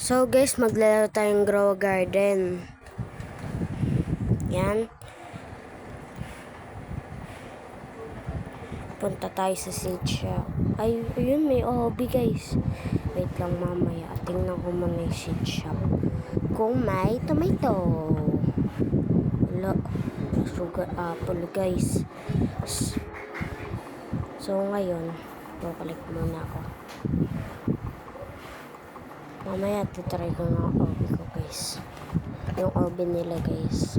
So guys, maglalaro tayong grow garden. Yan. Punta tayo sa seed shop. Ay, ayun, may hobby guys. Wait lang mamaya. Tingnan ko muna yung seed shop. Kung may tomato. Wala. Sugar apple guys. So ngayon, kukulik muna ako. Mamaya titry ko ng obi ko guys. Yung obi nila guys.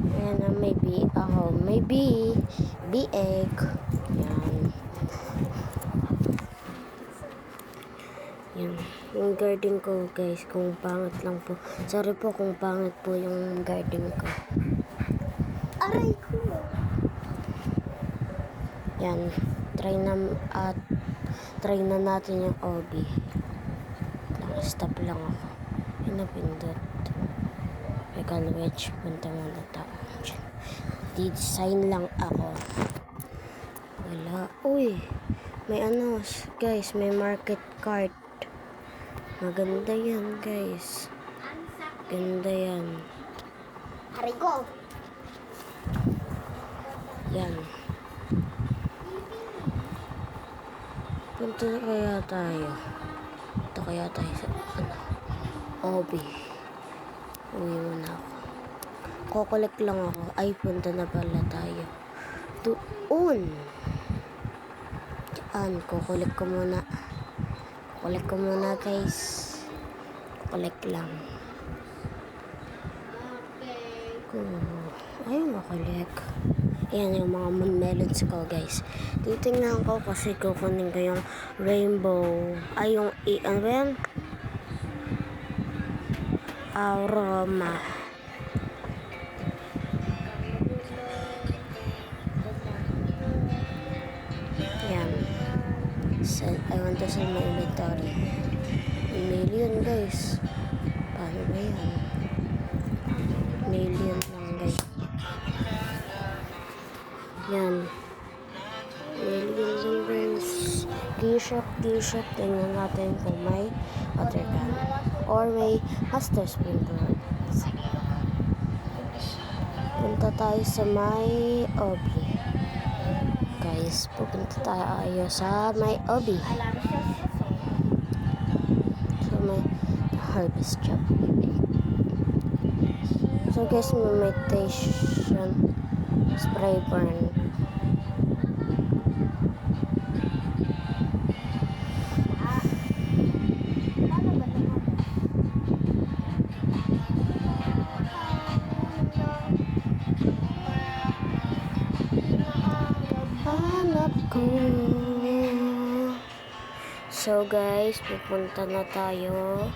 Ayan na, maybe ako. Maybe egg. Yan. Yan. Yung garden ko guys, kung pangit lang po. Sorry po kung pangit po yung garden ko. Aray ko. Yan. Try na natin yung obi. Stop lang ako. Pinapindot. Ikaw wedge. Punta muna tayo. Di-design lang ako. Wala. Uy. May ano. Guys, may market cart. Maganda yan, guys. Ganda yan. Aray ko. Yan. Punta na kaya tayo. Punta kaya tayo sa obi. Uwi muna ako. Kukulik lang ako. Ay, punta na pala tayo. Doon. Diyan. Kukulik ko muna. Kukulik ko muna, guys. Kukulik lang. Ay, makulik. Ayan yung mga melons ko, guys. Titingnan ko kasi kukunin ko yung rainbow. Ay, yung ano ba yan? Aroma. Yan. I want to sell my inventory. 1 million, guys. Paano ba yan? Million lang, guys. Yan. Million lang, guys. G-shop. Tingnan natin kung may water can. Or may master sprinkler. Punta tayo sa may obi. Guys, pupunta tayo sa may obi. So may harvest job. So guys, may meditation spray burn. So guys, pupunta na tayo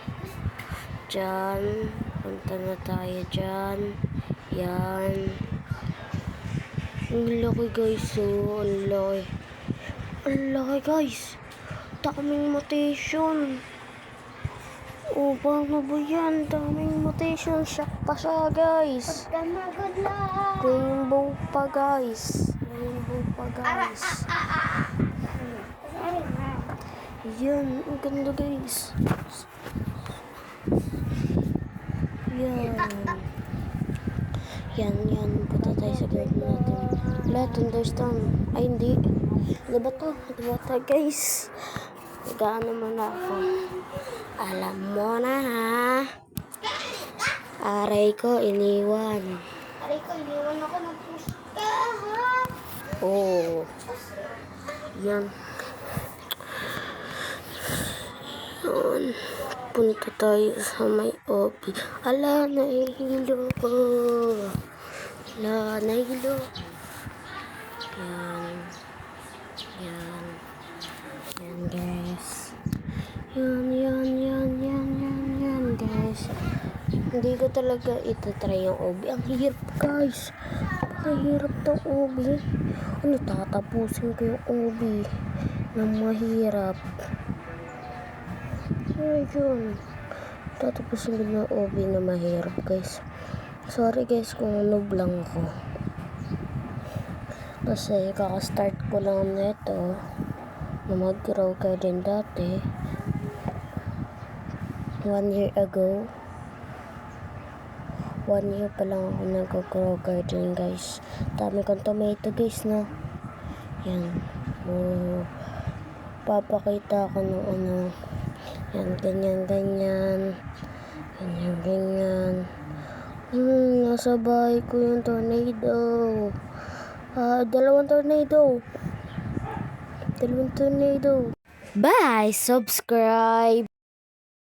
dyan. Punta na tayo dyan. Yan. Ang laki guys. Oh, ang laki. Ang laki guys. Daming mutation. Oh, paano ba yan? Daming mutation. Shock pa siya guys. Good luck. Rainbow pa guys. Yan, ang ganda guys. Yan. Punta tayo sa garden natin. Wala, thunderstorm. Ay, hindi. Diba to guys? Nagaano man ako. Alam mo na ha. Aray ko, iniwan ako ng pusta ha. Oh. Yan. Yun. Punta tayo sa may obi. Ala, nahihilo ko. Nahihilo. Yan guys. Yan guys. Hindi ko talaga itatry yung obi. Ang hirap guys. Ang hirap ng obi. Ano, tatapusin ko yung obi na mahirap. Ayun. Tatapusin ko yung obi na mahirap guys. Sorry guys kung noob lang ako. Kasi kaka-start ko lang nito na mag-grow garden dati. 1 year ago. 1 year pa lang ako nag-grow garden, guys. Dami kong tomato, guys, no? Yan. Oh, papakita ko ng ano. Yan, ganyan, ganyan. Ganyan, ganyan. Nasa bahay ko yung tornado. Dalawang tornado. Bye! Subscribe!